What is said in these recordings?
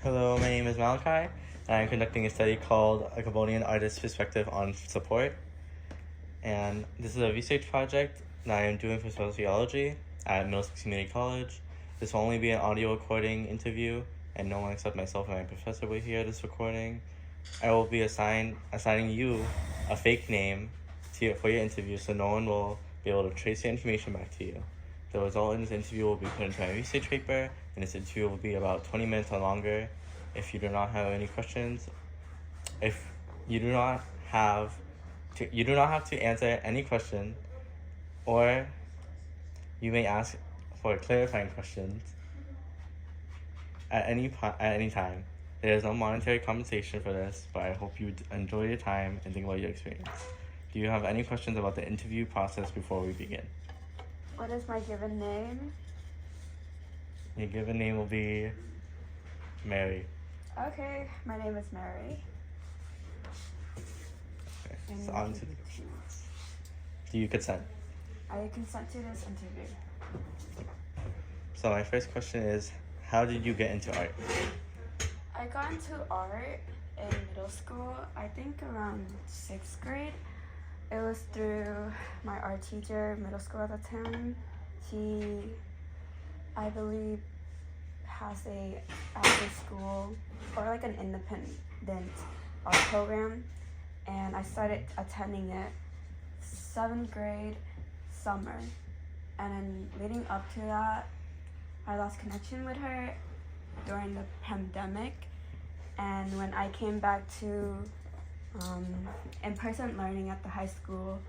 Hello, my name is Malachi, and I'm conducting a study called A Cambodian Artist's Perspective on Support. And this is a research project that I am doing for Sociology at Middlesex Community College. This will only be an audio recording interview, and no one except myself and my professor will hear this recording. I will be assigning you a fake name for your interview, so no one will be able to trace your information back to you. The result in this interview will be put into my research paper, and this interview will be about 20 minutes or longer. If you do not have any questions, if you do not have to answer any question, or you may ask for clarifying questions at any time. There is no monetary compensation for this, but I hope you enjoy your time and think about your experience. Do you have any questions about the interview process before we begin? What is my given name? Your given name will be Mary. Okay, my name is Mary. Okay, so on to the questions. Do you consent? I consent to this interview. So my first question is, how did you get into art? I got into art in middle school, I think around 6th grade. It was through my art teacher, middle school at the time. She, I believe, has a after school or like an independent art program, and I started attending it 7th grade summer. And then leading up to that, I lost connection with her during the pandemic, and when I came back to in-person learning at the high school,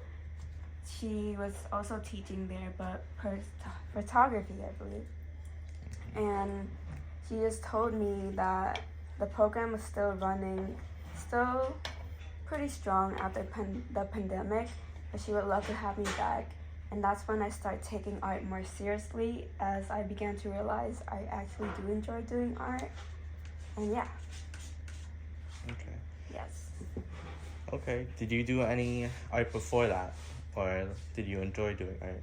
she was also teaching there, but photography, I believe. And she just told me that the program was still running, still pretty strong after the pandemic, but she would love to have me back. And that's when I started taking art more seriously, as I began to realize I actually do enjoy doing art. And yeah. Okay. Yes. Okay. Did you do any art before that, or did you enjoy doing art?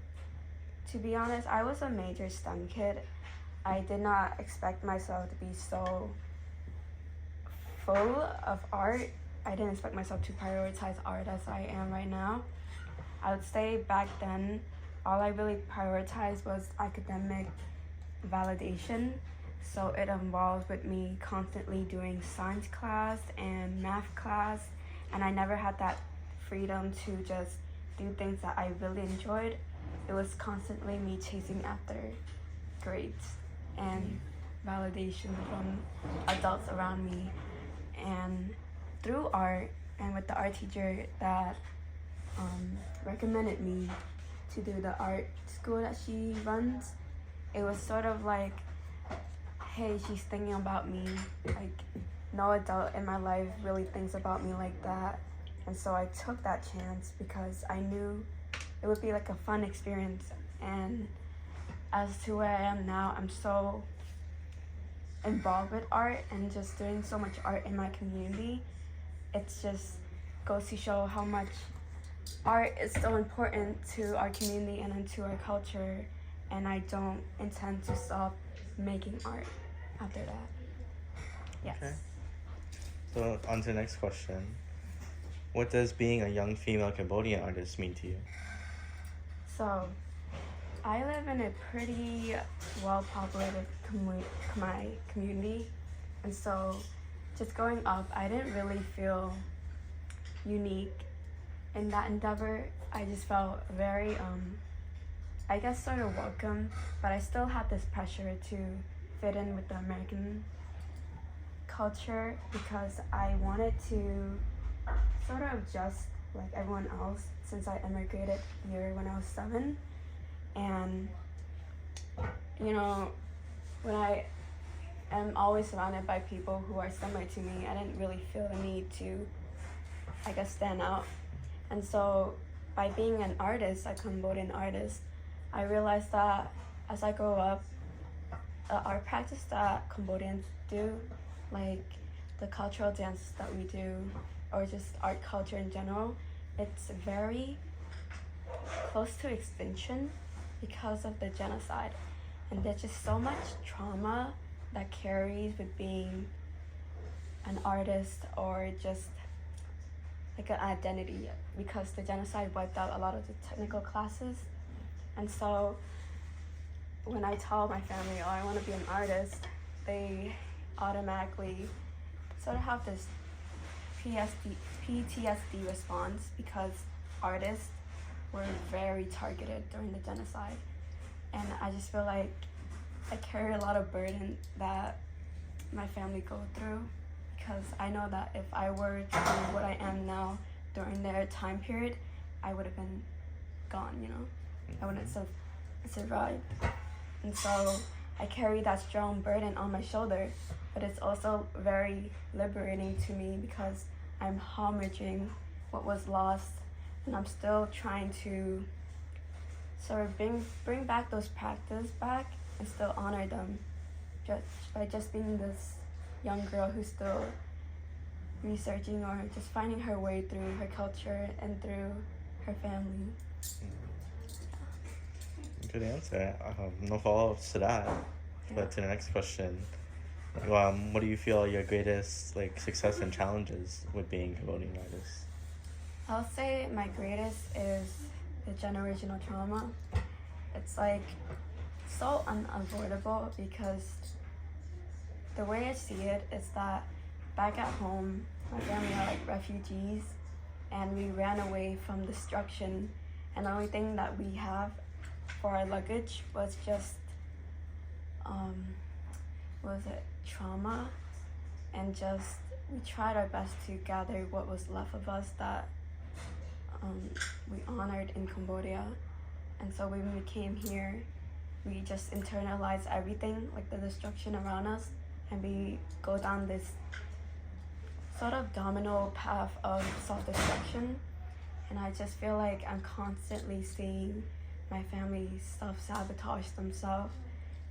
To be honest, I was a major STEM kid. I did not expect myself to be so full of art. I didn't expect myself to prioritize art as I am right now. I would say back then, all I really prioritized was academic validation. So it involved with me constantly doing science class and math class, and I never had that freedom to just do things that I really enjoyed. It was constantly me chasing after grades and validation from adults around me. And through art and with the art teacher that recommended me to do the art school that she runs, it was sort of like, hey, she's thinking about me. Like, no adult in my life really thinks about me like that. And so I took that chance because I knew it would be like a fun experience. And as to where I am now, I'm so involved with art and just doing so much art in my community. It's just goes to show how much art is so important to our community and to our culture, and I don't intend to stop making art after that. Yes. Okay. So on to the next question. What does being a young female Cambodian artist mean to you? So, I live in a pretty well-populated community, and so just growing up, I didn't really feel unique in that endeavor. I just felt very, I guess, sort of welcome, but I still had this pressure to fit in with the American culture because I wanted to sort of adjust like everyone else since I immigrated here when I was 7. And, you know, when I am always surrounded by people who are similar to me, I didn't really feel the need to, I guess, stand out. And so by being an artist, a Cambodian artist, I realized that as I grow up, the art practice that Cambodians do, like the cultural dances that we do, or just art culture in general, it's very close to extinction because of the genocide. And there's just so much trauma that carries with being an artist or just like an identity, because the genocide wiped out a lot of the technical classes. And so when I tell my family, oh, I want to be an artist, they automatically sort of have this PTSD response, because artists were very targeted during the genocide. And I just feel like I carry a lot of burden that my family go through, because I know that if I were to do what I am now during their time period, I would have been gone, you know? I wouldn't have survived. And so I carry that strong burden on my shoulder, but it's also very liberating to me, because I'm homaging what was lost, and I'm still trying to sort of bring back those practices back and still honor them, just being this young girl who's still researching or just finding her way through her culture and through her family. Good answer. No follow-ups to that. But to the next question, what do you feel are your greatest success and challenges with being a Cambodian artist? I'll say my greatest is the generational trauma. It's so unavoidable, because the way I see it is that back at home, my family are refugees, and we ran away from destruction, and the only thing that we have for our luggage was just trauma, and just we tried our best to gather what was left of us that we honored in Cambodia. And so when we came here, we just internalized everything, like the destruction around us, and we go down this sort of domino path of self-destruction. And I just feel like I'm constantly seeing my family self-sabotage themselves.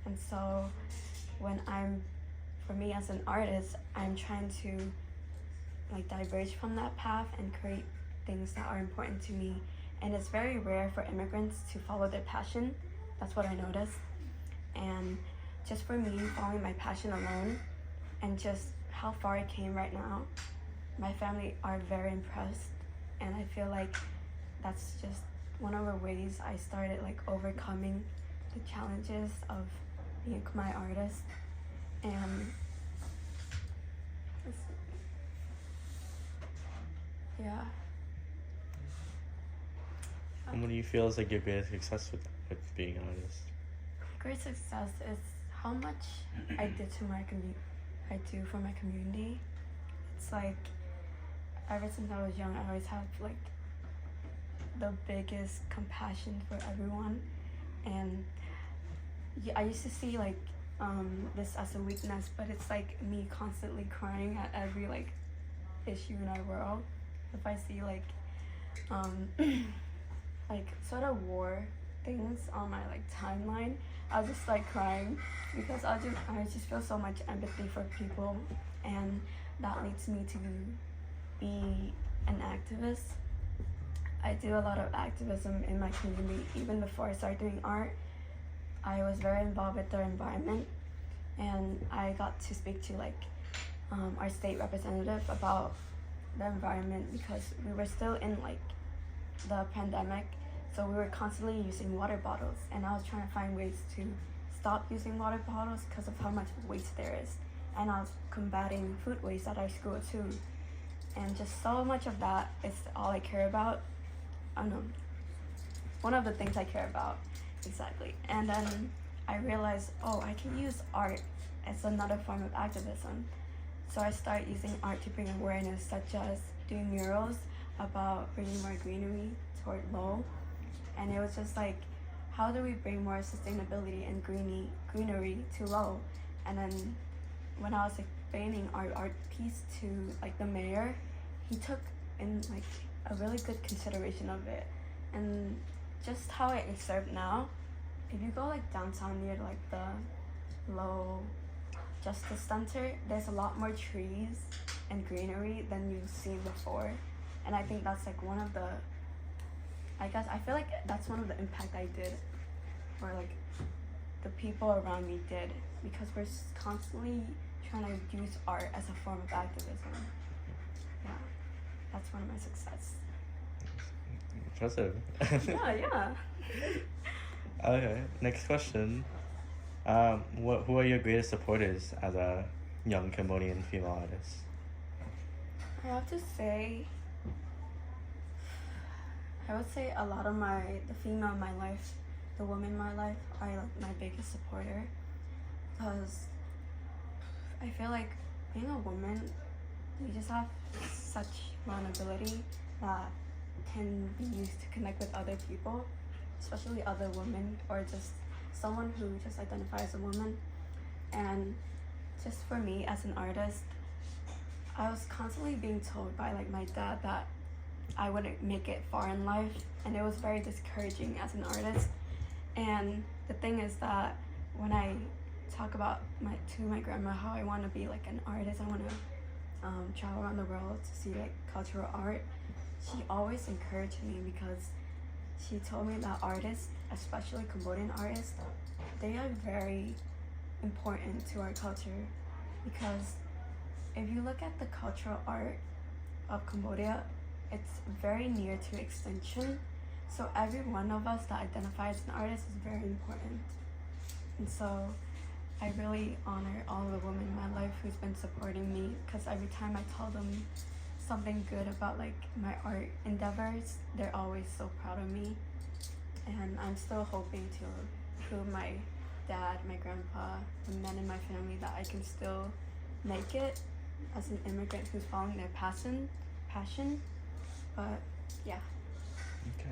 And so for me as an artist, I'm trying to diverge from that path and create things that are important to me. And it's very rare for immigrants to follow their passion. That's what I noticed. And just for me, following my passion alone, and just how far I came right now, my family are very impressed. And I feel like that's just one of the ways I started overcoming the challenges of being a Khmer artist. And yeah. And what do you feel is your greatest success with being an artist? Great success is how much I did to I do for my community. It's ever since I was young, I always had the biggest compassion for everyone, and I used to see this as a weakness, but it's me constantly crying at every issue in our world. If I see sort of war things on my timeline, I'll just crying, because I just feel so much empathy for people, and that leads me to be an activist. I do a lot of activism in my community. Even before I started doing art, I was very involved with the environment, and I got to speak to our state representative about the environment, because we were still in the pandemic, so we were constantly using water bottles, and I was trying to find ways to stop using water bottles because of how much waste there is. And I was combating food waste at our school too, and just so much of that is all I care about. I don't know, one of the things I care about, exactly. And then I realized, oh, I can use art as another form of activism. So I started using art to bring awareness, such as doing murals about bringing more greenery toward Lowell. And it was just how do we bring more sustainability and greenery to Lowell? And then when I was explaining our art piece to the mayor, he took in a really good consideration of it. And just how it is served now, if you go downtown near the Lowell Justice Center, there's a lot more trees and greenery than you've seen before. And I think that's one of the, I feel that's one of the impact I did, or the people around me did, because we're constantly trying to use art as a form of activism. Yeah, that's one of my success. Impressive. Yeah. Okay, next question. Who are your greatest supporters as a young Cambodian female artist? I have to say, I would say a lot of the female in my life, the women in my life, are like my biggest supporter, because I feel like being a woman, we just have such vulnerability that can be used to connect with other people, especially other women, or just someone who just identifies as a woman. And just for me as an artist, I was constantly being told by like my dad that I wouldn't make it far in life, and it was very discouraging as an artist. And the thing is that when I talk about to my grandma how I want to be like an artist, I want to travel around the world to see like cultural art, she always encouraged me, because she told me that artists, especially Cambodian artists, they are very important to our culture, because if you look at the cultural art of Cambodia, it's very near to extinction. So every one of us that identifies as an artist is very important. And so I really honor all the women in my life who's been supporting me, because every time I tell them something good about like my art endeavors, they're always so proud of me. And I'm still hoping to prove my dad, my grandpa, the men in my family that I can still make it as an immigrant who's following their passion. But yeah. Okay.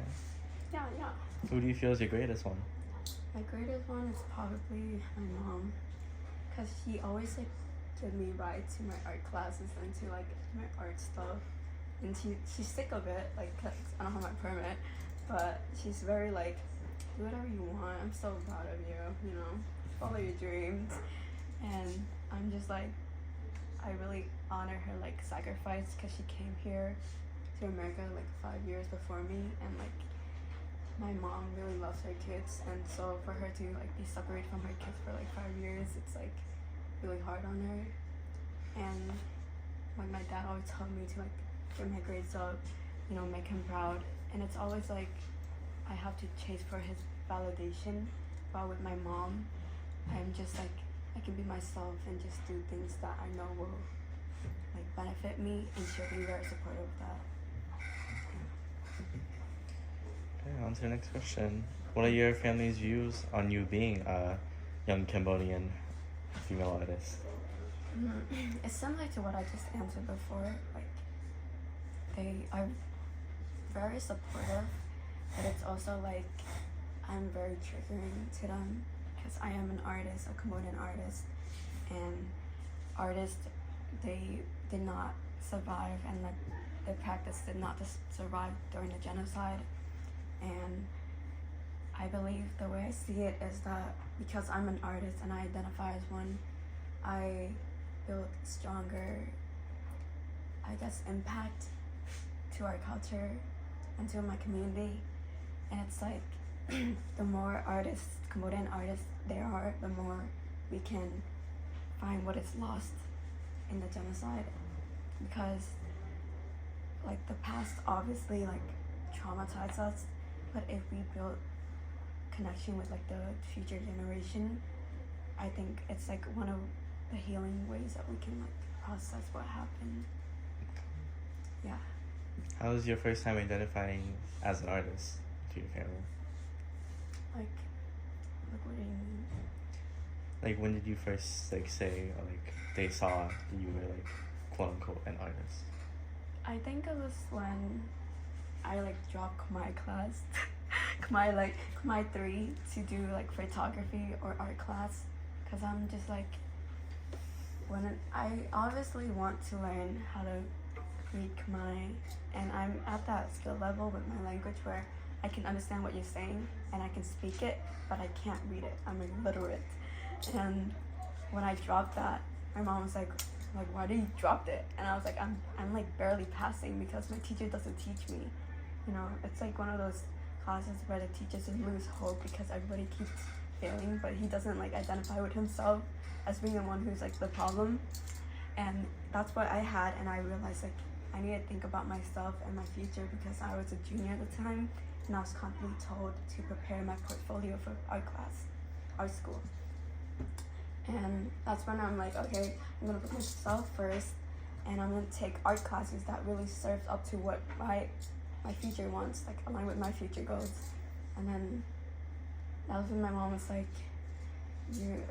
Yeah. Who do you feel is your greatest one? My greatest one is probably my mom, because she always like give me rides to my art classes and to like my art stuff, and she's sick of it, like 'cause I don't have my permit, but she's very like, do whatever you want, I'm so proud of you, follow your dreams. And I'm just like, I really honor her like sacrifice, because she came here to America like 5 years before me, and like my mom really loves her kids, and so for her to like be separated from her kids for like 5 years, it's like really hard on her. And like my dad always told me to like get my grades up, make him proud, and it's always like I have to chase for his validation. While with my mom, I'm just like, I can be myself and just do things that I know will like benefit me, and she'll be very supportive of that. Okay, on to the next question. What are your family's views on you being a young Cambodian female artist? It's similar to what I just answered before. Like, they are very supportive, but it's also like I'm very triggering to them, because I am an artist, a Cambodian artist, and artists, they did not survive, and like the practice did not survive during the genocide. And I believe the way I see it is that because I'm an artist and I identify as one, I build stronger, I guess, impact to our culture and to my community. And it's like the more artists, Cambodian artists there are, the more we can find what is lost in the genocide. Because like the past obviously like traumatized us, but if we build connection with like the future generation, I think it's like one of the healing ways that we can like process what happened. Yeah. How was your first time identifying as an artist to your family? Like what do you mean? Like, when did you first like say, or like they saw that you were like quote unquote an artist? I think it was when I like dropped Khmer class, Khmer 3 to do like photography or art class, because I'm just like, I obviously want to learn how to read Khmer, and I'm at that skill level with my language where I can understand what you're saying and I can speak it, but I can't read it. I'm illiterate. And when I dropped that, my mom was like, why did you drop it? And I was like, I'm like barely passing because my teacher doesn't teach me. It's like one of those classes where the teachers just lose hope because everybody keeps failing, but he doesn't like identify with himself as being the one who's like the problem. And that's what I had, and I realized like I need to think about myself and my future because I was a junior at the time, and I was constantly told to prepare my portfolio for art school. And that's when I'm like, okay, I'm gonna put myself first, and I'm gonna take art classes that really serve up to what my future wants, like align with my future goals. And then that was when my mom was like, you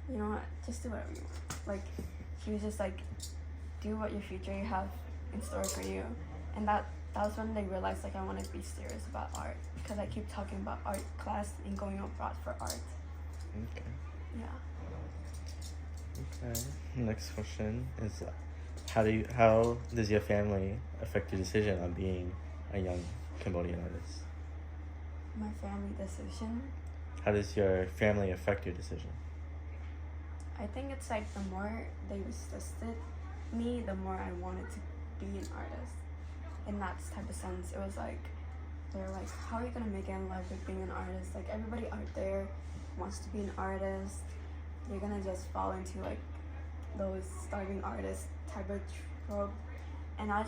know what, just do whatever you want. Like, she was just like, do what your future you have in store for you. And that was when they realized like I wanted to be serious about art, because I keep talking about art class and going abroad for art. Okay. Yeah. Okay. Next question is, how does your family affect your decision on being a young Cambodian artist? My family decision? How does your family affect your decision? I think it's like the more they resisted me, the more I wanted to be an artist. In that type of sense, it was like, they're like, how are you gonna make it in life with being an artist? Like, everybody out there wants to be an artist. You're gonna just fall into like those starving artist type of trope. And I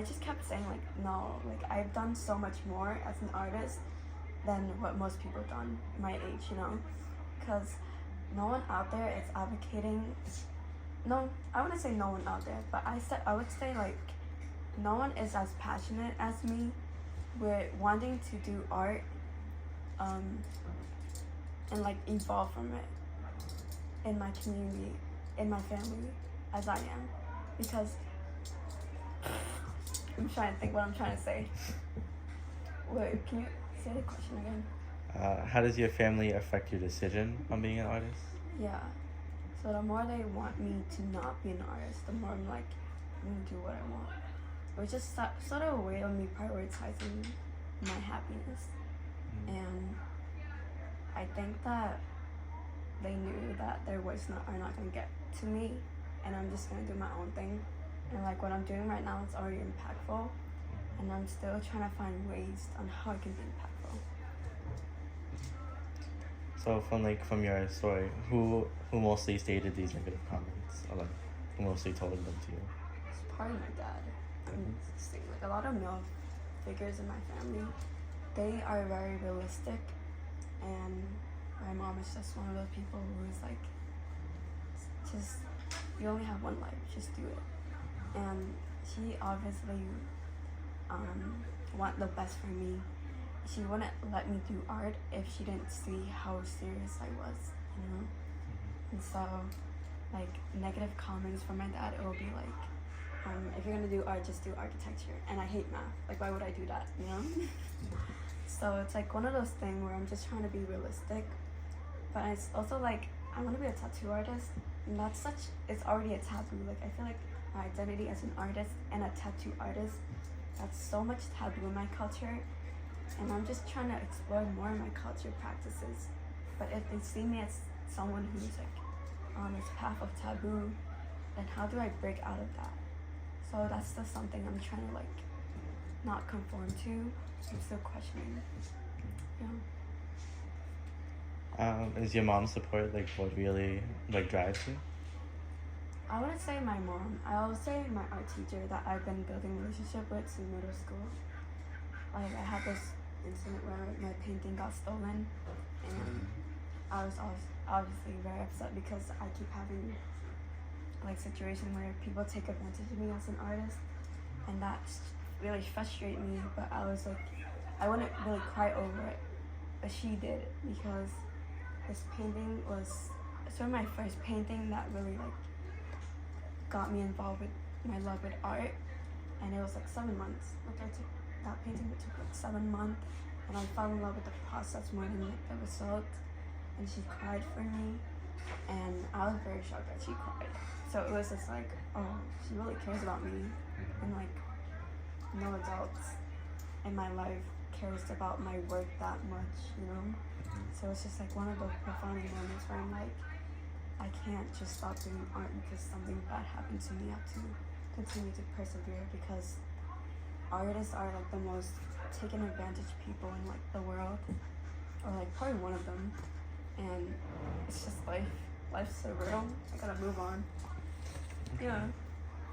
just kept saying like, no, like I've done so much more as an artist than what most people have done my age, you know? Because no one out there is advocating, no, I wouldn't say no one out there, but I would say like no one is as passionate as me with wanting to do art and like evolve from it in my community, in my family, as I am. Because I'm trying to think what I'm trying to say. Wait, can you say the question again? How does your family affect your decision on being an artist? Yeah. So the more they want me to not be an artist, the more I'm like, I'm gonna do what I want. It was just sort of a way of me prioritizing my happiness. And I think that they knew that their voice are not gonna get to me, and I'm just gonna do my own thing. And like what I'm doing right now is already impactful, and I'm still trying to find ways on how I can be impactful. So from your story, who mostly stated these negative comments, or like who mostly told them to you? It's probably my dad. Like a lot of male figures in my family, they are very realistic, and my mom is just one of those people who is like, just, you only have one life, just do it. And she obviously want the best for me. She wouldn't let me do art if she didn't see how serious I was, you know? And so, like, negative comments from my dad, it will be like, if you're gonna do art, just do architecture. And I hate math. Like, why would I do that, you know? So it's like one of those things where I'm just trying to be realistic. But it's also like, I want to be a tattoo artist. And it's already a taboo. Like, I feel like my identity as an artist and a tattoo artist, that's so much taboo in my culture. And I'm just trying to explore more of my culture practices. But if they see me as someone who's like on this path of taboo, then how do I break out of that? So that's still something I'm trying to like not conform to. I'm still questioning. Yeah. Is your mom's support like what really like drives you? I wouldn't say my mom. I would say my art teacher that I've been building a relationship with since middle school. Like, I had this incident where my painting got stolen, and I was obviously very upset because I keep having like situation where people take advantage of me as an artist, and that really frustrated me. But I was like, I wouldn't really cry over it, but she did, because this painting was sort of my first painting that really like got me involved with my love with art. And it was like 7 months. Like, I took that painting, it took like 7 months, and I fell in love with the process more than like the result. And she cried for me, and I was very shocked that she cried. So it was just like, oh, she really cares about me, and like no adults in my life cares about my work that much, you know? So it's just like one of those profound moments where I'm like, I can't just stop doing art because something bad happened to me. I have to continue to persevere, because artists are like the most taken advantage people in like the world, or like probably one of them. and it's just life. Life's so real. I gotta move on. Yeah.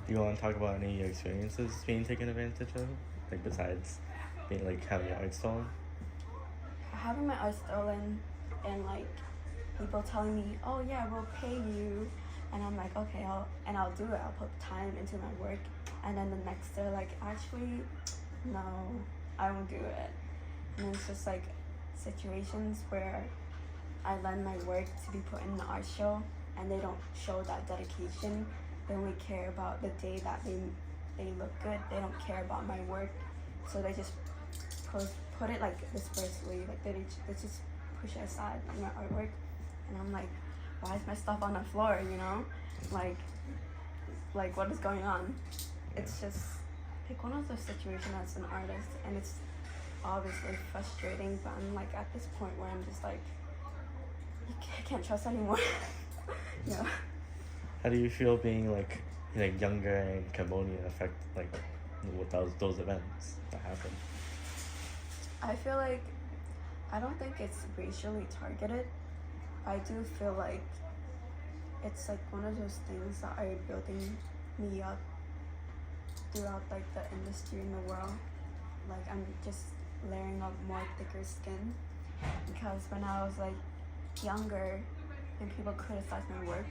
Do you want to talk about any of your experiences being taken advantage of? Like besides being like having your art stolen? Having my art stolen and like people telling me, oh yeah, we'll pay you, and I'm like, okay, I'll do it. I'll put time into my work, and then the next they're like, actually, no, I won't do it. And it's just like situations where I lend my work to be put in the art show, and they don't show that dedication. They only care about the day that they look good. They don't care about my work, so they just put it like dispersely, like they just push it aside, like my artwork, and I'm like, why is my stuff on the floor? You know, like what is going on? It's just like one of those situations as an artist, and it's obviously frustrating. But I'm like at this point where I'm just like, I can't trust anymore. Yeah. How do you feel being like younger in Cambodia affect like with those events that happen? I feel like I don't think it's racially targeted. I do feel like it's like one of those things that are building me up throughout like the industry in the world. Like I'm just layering up more thicker skin, because when I was like younger and people criticized my work,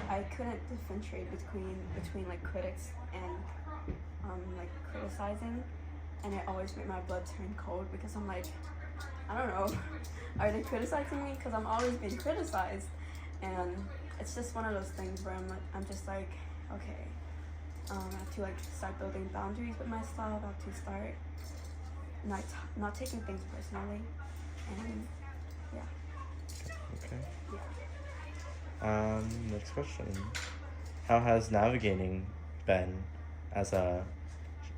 I couldn't differentiate between like critics and like criticizing, and it always made my blood turn cold, because I'm like, I don't know, are they criticizing me? Because I'm always being criticized, and it's just one of those things where I'm just like, okay, I have to like start building boundaries with myself. I have to start not taking things personally, and yeah. Okay. Yeah. Next question. How has navigating been as a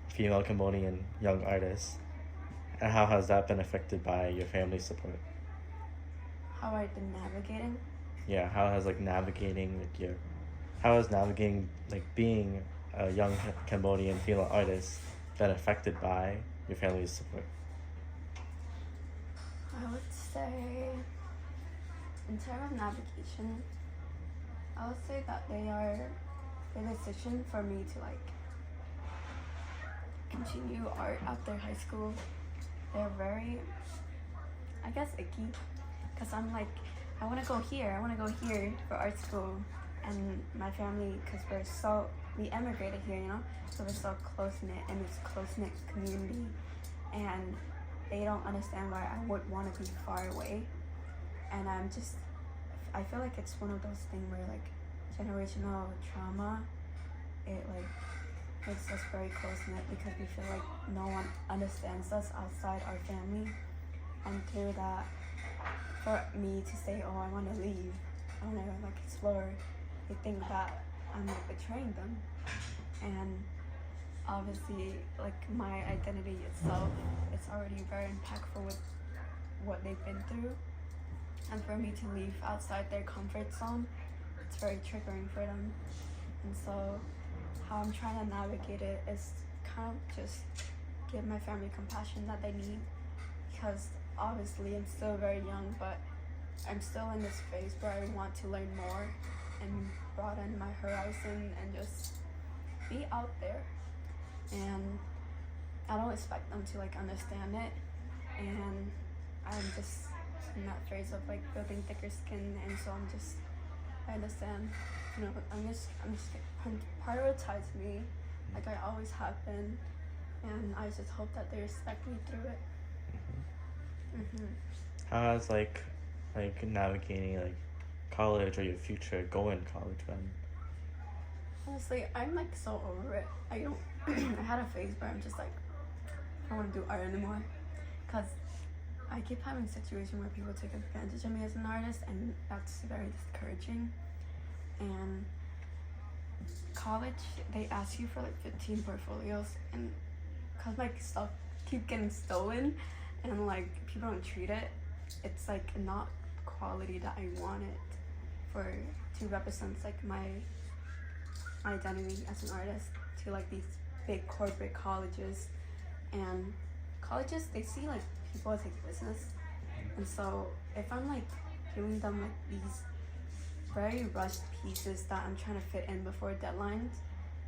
female Cambodian young artist, and how has that been affected by your family's support? How I've been navigating? Yeah, how has navigating like being a young Cambodian female artist been affected by your family's support? I would say, in terms of navigation, I would say that the decision for me to like continue art after high school, they're very, I guess, icky, because I'm like, I want to go here for art school, and my family, because we emigrated here, you know, so we're so close-knit, and it's close-knit community, and they don't understand why I would want to be far away. And I feel like it's one of those things where like generational trauma, it like makes us very close-knit, because we feel like no one understands us outside our family. And through that, for me to say, oh, I want to leave, I want to like explore, they think that I'm like betraying them. And obviously, like my identity itself, it's already very impactful with what they've been through. And for me to leave outside their comfort zone, it's very triggering for them. And so how I'm trying to navigate it is kind of just give my family compassion that they need, because obviously I'm still very young, but I'm still in this phase where I want to learn more and broaden my horizon and just be out there. And I don't expect them to like understand it, and I'm just in that phase of like building thicker skin, and so I understand, you know, I'm just prioritize me like I always have been, and I just hope that they respect me through it. How has like navigating like college or your future going college been? Honestly, I'm like so over it. I don't I had a phase where I'm just like, I don't want to do art anymore, because I keep having situations where people take advantage of me as an artist, and that's very discouraging. And college, they ask you for like 15 portfolios, and because my stuff keep getting stolen and like people don't treat it, it's like not quality that I want it to represent like my identity as an artist to like these big corporate colleges. And colleges, they see like people as like business, and so if I'm like doing them like these very rushed pieces that I'm trying to fit in before deadlines,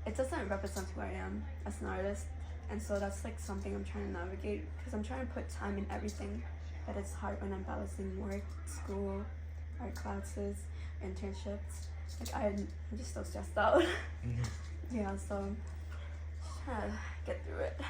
it doesn't represent who I am as an artist. And so that's like something I'm trying to navigate because I'm trying to put time in everything, but it's hard when I'm balancing work, school, art classes, internships. Like I'm just so stressed out. Yeah, so just trying to get through it.